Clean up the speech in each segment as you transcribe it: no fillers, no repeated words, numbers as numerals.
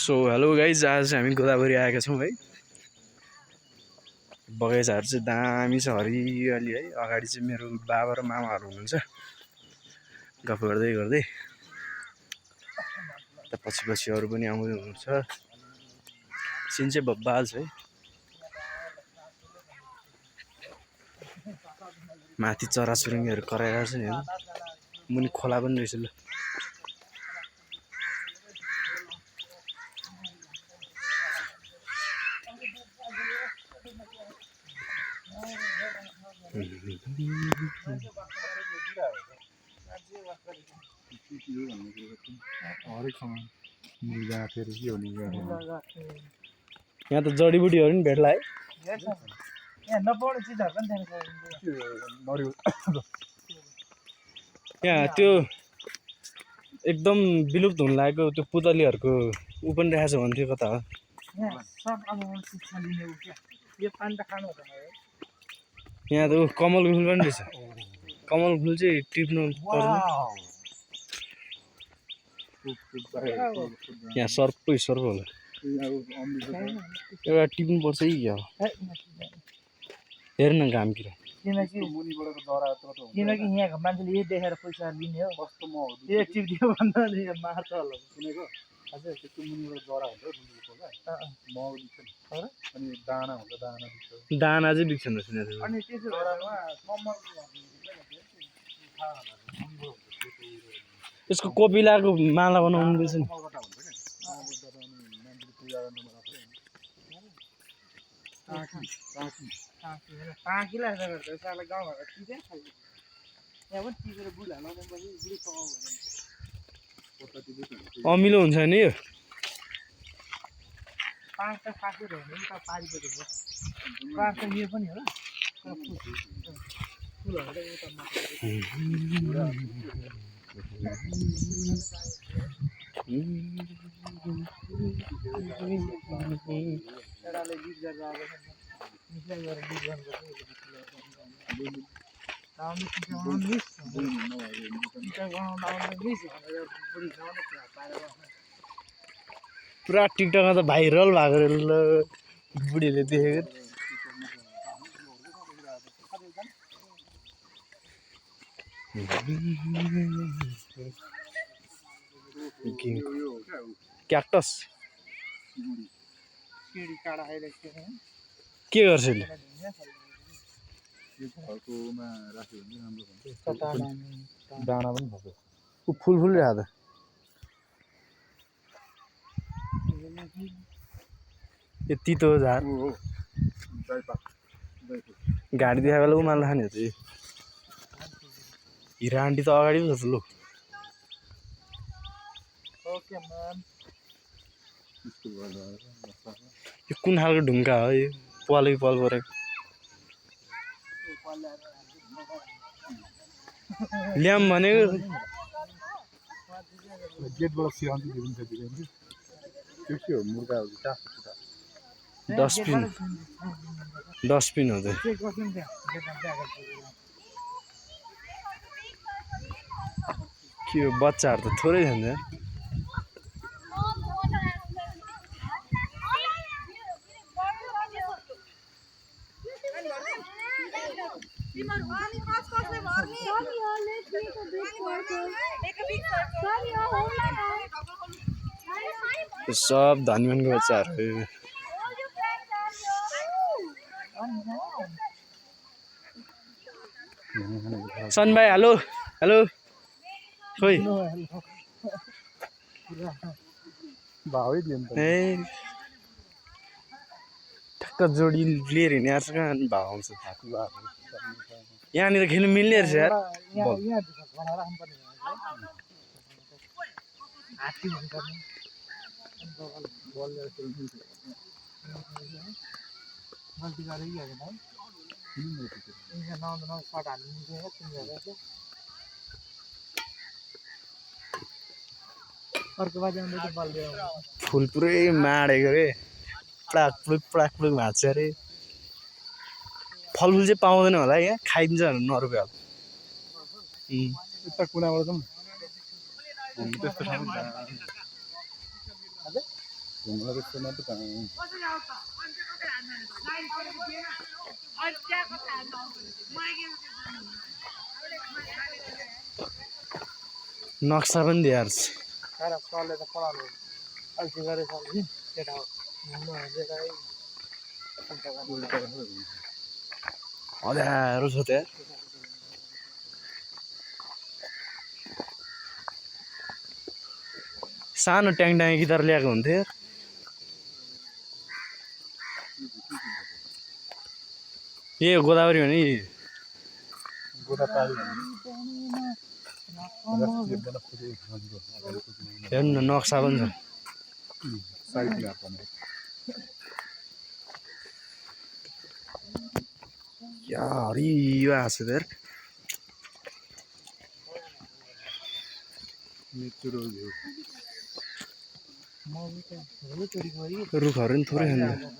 So hello guys, आज हामी गोदावरी आएका छौँ है। बगैँचाहरू चाहिँ दामी छ, हरियाली है। अगाडि चाहिँ मेरो बाबा र मामाहरू हुनुहुन्छ गफ गर्दै गर्दै। पछि पछि अरू पनि आउँदै हुनुहुन्छ। सिन चाहिँ बब्बाल छ है। माथि चराचुरुङ्गीहरू कराइरहेको छ नि, मुनि खोला पनि रहेछ ल। यहाँ त जडीबुटीहरू पनि भेट्ला है। यहाँ त्यो एकदम विलुप्त हुन लागेको त्यो पुतलीहरूको ऊ पनि रहेछ भन्थ्यो, कता हो? यहाँ त कमल फुल पनि रहेछ। कमल फुल चाहिँ टिप्नु पर्छ। यहाँ सर्पै सर्प होला, एउटा टिप्नु पर्छ कि क्या हो? हेर न घामतिर। किनकि यहाँको मान्छेले यही देखेर पैसा लिने हो। यो टिप्दियो भन्दा मार्छ होला। हजुर त्यो मुनिबाट जरा हुन्छ अनि दाना हुन्छ, दाना चाहिँ बिग्छ नि सुनेको छु। अनि त्यसो जरामा कमल यसको कोपिलाको माला बनाउनु रहेछ नि। अमिलो हुन्छ नि यो। पुरा टिकटकमा त भाइरल भएको ल, बुढीले देखेको। क्याक्टस के गर्छ यसले? दाना पनि खान्छ। ऊ फुल रहेछ त। यो तितो झार गाडी देखाएको बेला उमाल्नु खाने हो चाहिँ। हिरा आन्टी त अगाडि पो छ लु। यो कुन खालको ढुङ्गा हो यो? पल परेको ल्याम भनेको डस्टबिन हो त। के हो, बच्चाहरू त थोरै छ नि। सब धनीमानको बच्चाहरू। सन भाइ हेलो हेलो। खोइ ए ठ्याक्क जोडी लिएर हिँड्ने यार, कहाँ भाउ आउँछ? यहाँनिर खेल्नु मिल्ने रहेछ यार। फुल पुरै माडेको रे, प्लाक प्लुक भाँच्छ अरे। फलफुल चाहिँ पाउँदैन होला यहाँ, खाइदिन्छ भने नरुप्यो होला। नक्सा पनि दिएर सरले त पढाउनु अल्छी गरेछ नि केटा हो अँध्यारो छ त्यहाँ सानो ट्याङ गिटार ल्याएको हुन्थ्यो ए गोदावरी भने हेर्नु न नक्सा पनि छ क्या हरियो आएको छ त्यहाँ रुखहरू पनि थोरै छन्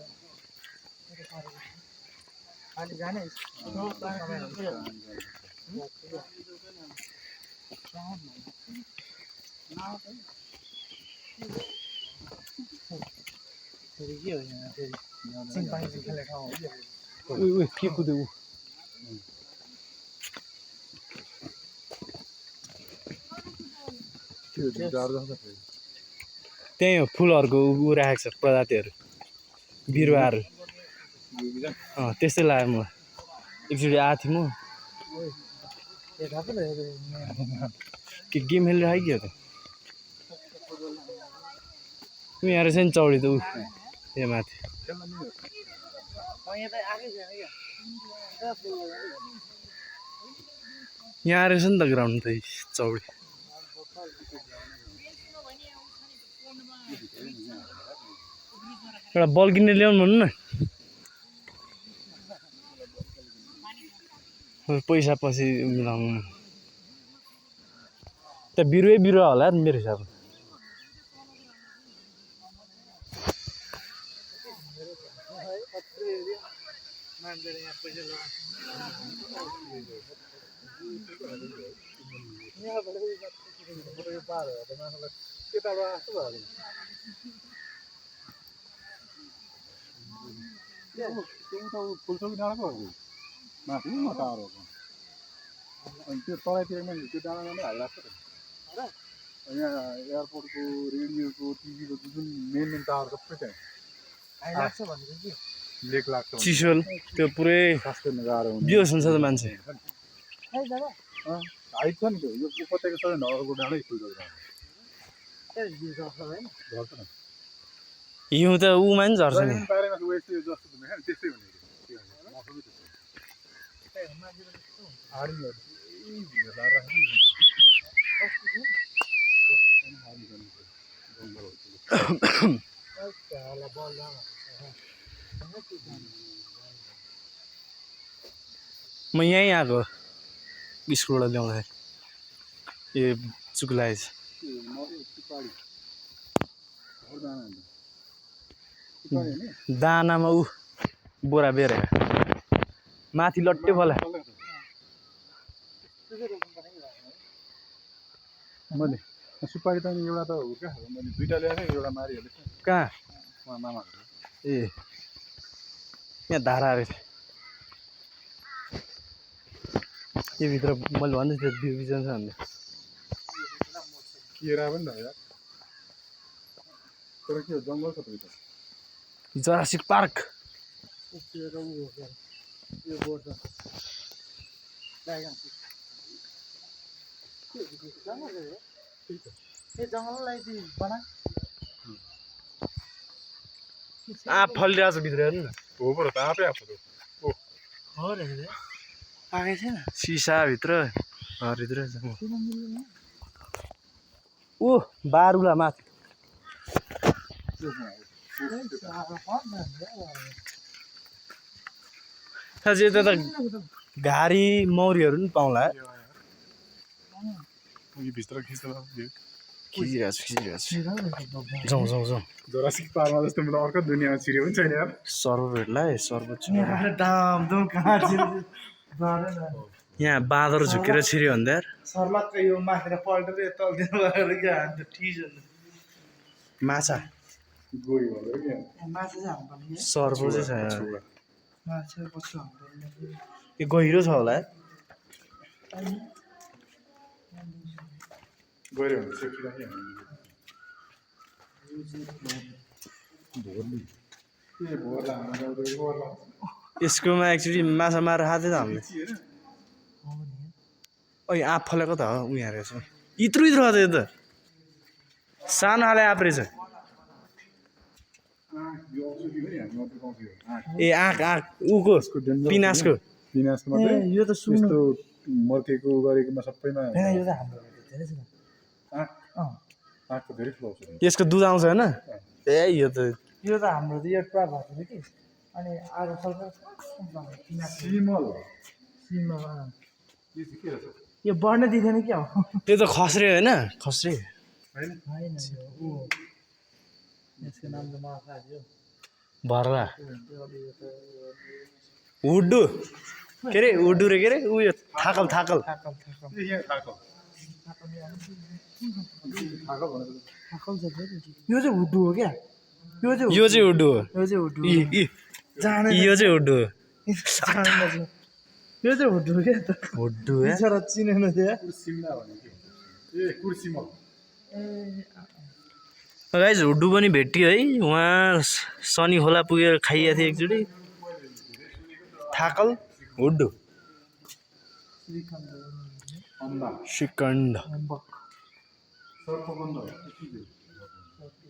के कुद्यो त्यही हो फुलहरूको उ राखेको छ प्रजातिहरू बिरुवाहरू त्यस्तै लाग्यो मलाई एकचोटि आएको थिएँ म के गेम खेलिरहेको कि हो त यहाँ रहेछ नि चौडी त ऊ त्यहाँ माथि यहाँ रहेछ नि त ग्राउन्ड त चौडी एउटा बल किन्ने ल्याउनु भन्नु न पैसा पछि मिलाउनु त बिरुवा होला मेरो हिसाबमा फुलचोकी डाँडाको माथि म टाढो अनि त्यो तराईतिर त्यो डाँडामा नै हालिरहेको छ यहाँ एयरपोर्टको रेडियोको टिभीको जुन मेन टावर सबै त्यहाँ लेक लाग्छ चिसोल त्यो पुरै सास्टेन गाह्रो हुन्छ बिहोस हुन्छ त मान्छे हाइट छ नि त्यो यो उपत्यका सबै नगरको डाँडै फुलचोकी डाँडा हिउँ त उमा नि झर्छ नि बारेमा वेस्ट जस्तो हुँदैन नि त्यस्तै हुने म यहीँ आएको स्कुलबाट ल्याउँदाखेरि ए चुक्लाएछ दानामा ऊ बोरा बेर माथि लट्टे फला मैले सुपारी त एउटा त हो क्या मैले दुईवटा ल्याएँ एउटा मारिहालेँ कहाँ उहाँ मामाहरू ए यहाँ धारा रहेछ त्यो भित्र मैले भन्दै थिएँ बिउ बिजन छ भन्दै केरा पनि त यार तर के हो जङ्गल छ त जरासिक पार्क आँप फलिरहेको छ भित्र हेर्नु न हो बरु त आफै आएको सिसाभित्र घरभित्र ऊ बारुला माथि साँच्चै यता त घारी मौरीहरू पनि पाउँला भित्र खिच्दा खिचिरहेको छु जाउँ जाउँ जाउँ जोरासिक पार्कमा जस्तो मलाई अर्को दुनियाँमा छिर्यो पनि छैन यार सर्वरहरूलाई सर्वोच्च यहाँ बाँदर झुकेर छिर्यो भने यार माछा गयो भनेर के माछा चाहिँ हाल्नुपर्ने है सर्पो चाहिँ छ यहाँ। छुरा माछा कस्तो हाल्नुपर्ने यो गहिरो छ होला है। गयो भने सेफ्टी राख्यो भोरली के भोर लाग्नु गाउँदै भोर लाग्छ यसकोमा एक्चुअली माछा मारेर खाँदै त हामीले। ओइ आँप फलेको त हो उयो हेरेको छु। इत्रु इत्रु छ यो त सानो खाले आँप रहेछ। यो औषधि हो नि हामी मात्रै पाउँछ यो ए आँक आँक ऊको पिनासको। पिनासको मात्रै यो त सुन्नु यस्तो मर्केको गरेकोमा सबैमा यो त हाम्रो धेरै छ आँक आँकको धेरै ठुलो औषधि यसको दुध आउँछ होइन। ए यो त यो त हाम्रो त यो पुरा भएको थियो कि अनि आगो फल्का सिमल सिममा यो चाहिँ के रहेछ यो बढ्नै दिँदैन क्या हो त्यो त खस्रे होइन खस्रे। होइन होइन यो ऊ यसको नाम त मलाई थाहा थियो भर्ला त्यो अब यो त उड्डु के अरे उड्डु रे के अरे उयो थाकल थाकल। थाकल थाकल यो यहाँ थाकल थाकल भनेको थाकल छ फेरि यो चाहिँ हुड्डु हो क्या यो चाहिँ यो चाहिँ उड्डु हो। यो चाहिँ हुड्डु इ इ जाने यो चाहिँ उड्डु हो। यो चाहिँ हुड्डु हो क्या त उड्डु है। बिचरा चिनेन थियो कुर्सिमला भनेको ए कुर्सिमल गाइज हुड्डु पनि भेटियो है। उहाँ शनि खोला पुगेर खाइएको थियो एकचोटि। थाकल हुड्डु अन्डा श्रीखण्ड सर्पगन्ध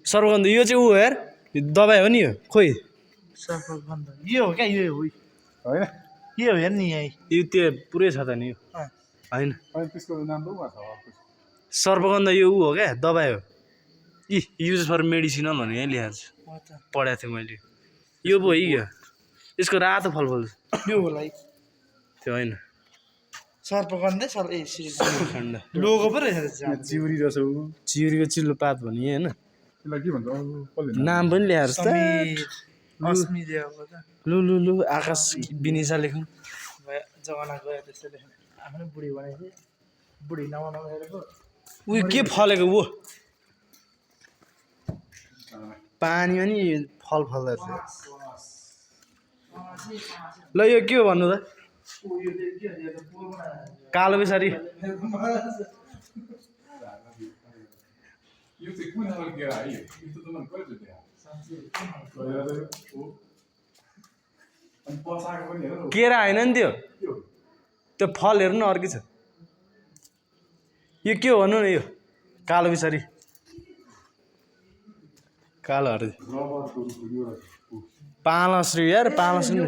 सर्वगन्ध यो चाहिँ ऊ हेर दबाई हो नि यो खोइ सर्पगन्ध यो हो क्या यो हो होइन यो हेर नि यहीँ यो त्यो पुरै छ त नि यो होइन। अनि त्यसको नाम त उहाँ छ अर्को सर्पगन्ध यो ऊ हो क्या दबाई हो। इ युज फर मेडिसिनल भने यहीँ लेखेको छ पढाएको थिएँ मैले। यो पो है क्या यसको रातो फलफल यो होला है त्यो होइन। सर्पगन्धै सर ए श्रीखण्ड लोगो पो रहेछ यहाँ चिउरी रहेछ ऊ चिउरीको चिल्लो पात भने होइन। त्यसलाई के भन्छ अरू कसले नाम पनि ल्याएर अस्मि देवको त लु लु लु आकाश विनिसा लेखौँ। जमाना गयो त्यस्तो लेख्ने आफ्नो बुढी भनेको थिएँ बुढी नबनाउनु हेरेको उयो के फलेको वो पानीमा नि फल फल्दो रहेछ। ल यो के हो भन्नु त कालो बेसारी यो चाहिँ कुन खालको केरा है यो त मलाई कहिले देखा अनि पसाएको पनि हेर न केरा होइन नि त्यो त्यो त्यो फल हेर्नु न अर्कै छ। यो के हो भन्नु न यो कालो बेसारी कालोहरू रबरको यो रहेछ पालस रे यार पालस नि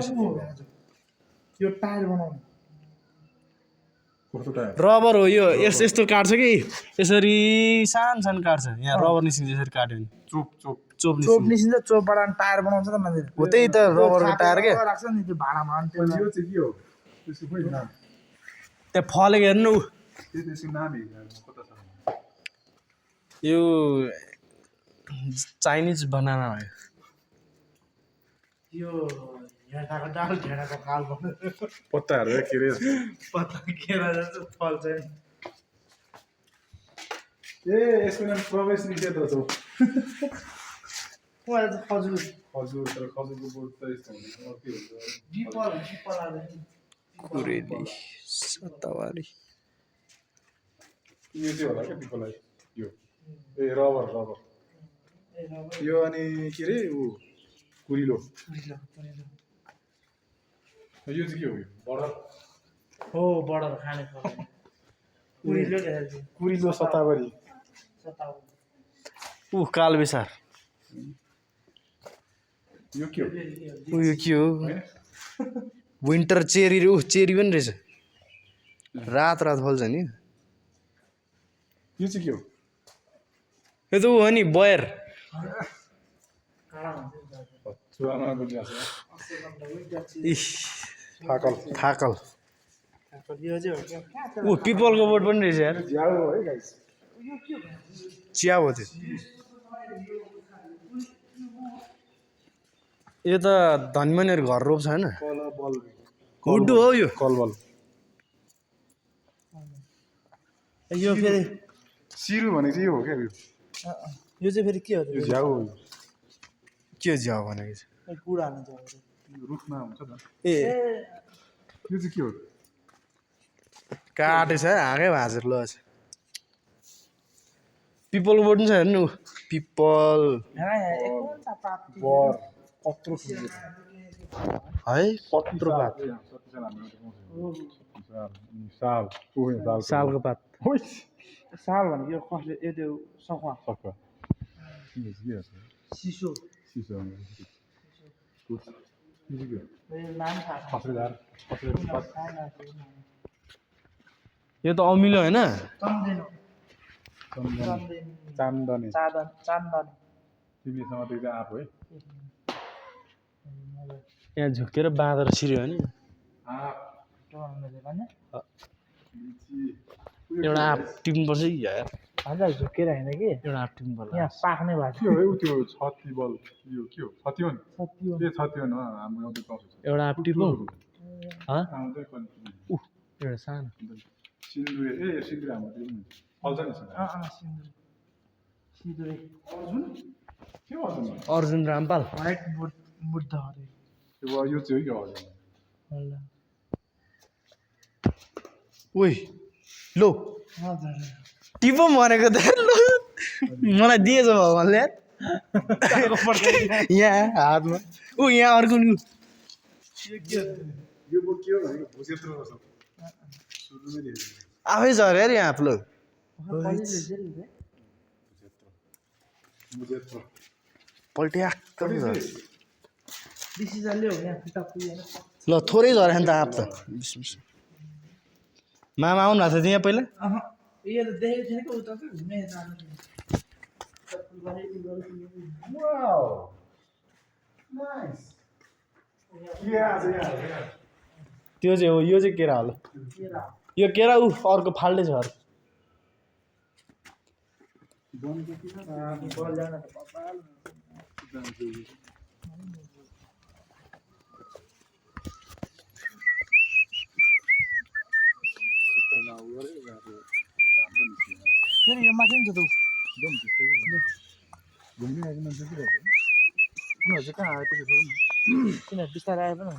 यो टायर बनाउनु कस्तो टाइम रबर हो यो यस्तो काट्छ कि यसरी सानो सानो काट्छ यहाँ रबर निस्किन्छ यसरी काट्यो भने चोप चोप चोप चोप निस्किन्छ। निस्किन्छ चोपबाट अनि टायर बनाउँछ त मान्छेले हो त्यही त रबरको टायर के राख्छ नि त्यो भाँडामा अनि त्यो अनि यो चाहिँ के हो त्यसको खोइ नाम त्यहाँ फलेको हेर्नु ऊ त्यसको नाम हेर्नु कता छ यो चाइनिज बनाना हो यो ढेँडाको डाल ढेँडाको काल बनाउँछ पत्ताहरू के अरे पत्ता केरा जस्तो फल चाहिँ ए यसको नाम प्रवेश निषेध रहेछ उहाँ चाहिँ खजुर खजुर तर खजुरको बोट त यस्तो हुँदैन अर्कै हुन्छ पिपल पिपल हाल्दैन कुरेली सतावारी यो चाहिँ होला क्या पिपललाई यो ए रबर रबर यो अनि के अरे ऊ कुरिलो यो चाहिँ के हो यो बडर हो बडर खाने फल कुरिलो देखाएको कुरिलो सतावरी सताउ ऊ कालबेसार यो के हो ऊ यो के हो होइन विन्टर चेरी ऊ चेरी पनि रहेछ रात रात फल्छ नि यो चाहिँ के हो यो त ऊ हो नि बयर काँडा हुन्छ चुरामा बुझिरहेको इस थाकल थाकल यो चाहिँ हो क्या ऊ पिपलको बोट पनि रहेछ यार ज्याउ हो है गाइस चिया हो त्यो यो त धनीमनीहरू घर रोप्छ होइन कल बल हुड्डु हो यो कलबल यो फेरि सिरु भनेको चाहिँ यो हो क्या यो यो चाहिँ फेरि के हो यो झ्याउ हो यो के जाऊ भनेको छ गुड हाल्नु छ अरे यो रुखमा हुन्छ त ए यो चाहिँ के हो काटेछ हाँगै भाँचेर ल पिपलको बोट पनि छ हेर्नु पिपल बर पत्रो सुन्नु है पत्रो पात साल सालको पात साल भनेको यो कसले यो त्यो सखुवा सक्छ सिसो सिसो मेरो नाम थाहा छ खसरेदार यो त अमिलो होइन चम्देन चान्दने चान्दन तिमीसँग त एकदम आँप है यहाँ झुकेर बाँधेर छिर्यो भने आँप एउटा आँप टिप्नुपर्छ कि यार हजुर झुकेर होइन कि एउटा आँप टिप्नुपर्छ यहाँ पाक्ने भएको के हो उ त्यो छती बल यो के हो छतिवन सत्य के छतिवन हो हाम्रो गाउँतिर पाउँछ एउटा आँप टिपौँ आउँदै पनि एउटा सानो सिन्दुरे ए सिन्दुरे हाम्रो फल्छ नि सिन्दुरे अर्जुन के हो अर्जुन अर्जुन रामपाल व्हाइट बुद्ध अरे यो चाहिँ हो कि अर्जुन ओइ लो हजुर टिपौँ भनेको त लो मलाई दिएछ भगवान्ले यहाँ हातमा ऊ यहाँ अर्को नि यो बोट के हो भनेको भुजेत्रो रहेछ सुरुमै देखेको आफै छ अरे यहाँ आँप लो भुजेत्रो पल्ट्याक्क डिसिजनले हो यहाँ किताब पुगेन ल थोरै झऱ्यो नि त आँप त मामा आउनु भएको थियो यहाँ पहिला यो त देखेको थिएन कि उता चाहिँ घुमे जानु वाउ नाइस त्यो चाहिँ हो यो चाहिँ केरा होला यो केरा ऊ अर्को फाल्टै छ अरे फेरि यो माथि नि छ त घुम्ने आएको मान्छे के रहेछ उनीहरू चाहिँ कहाँ आयो त्यसो किन बिस्तारै आए पनि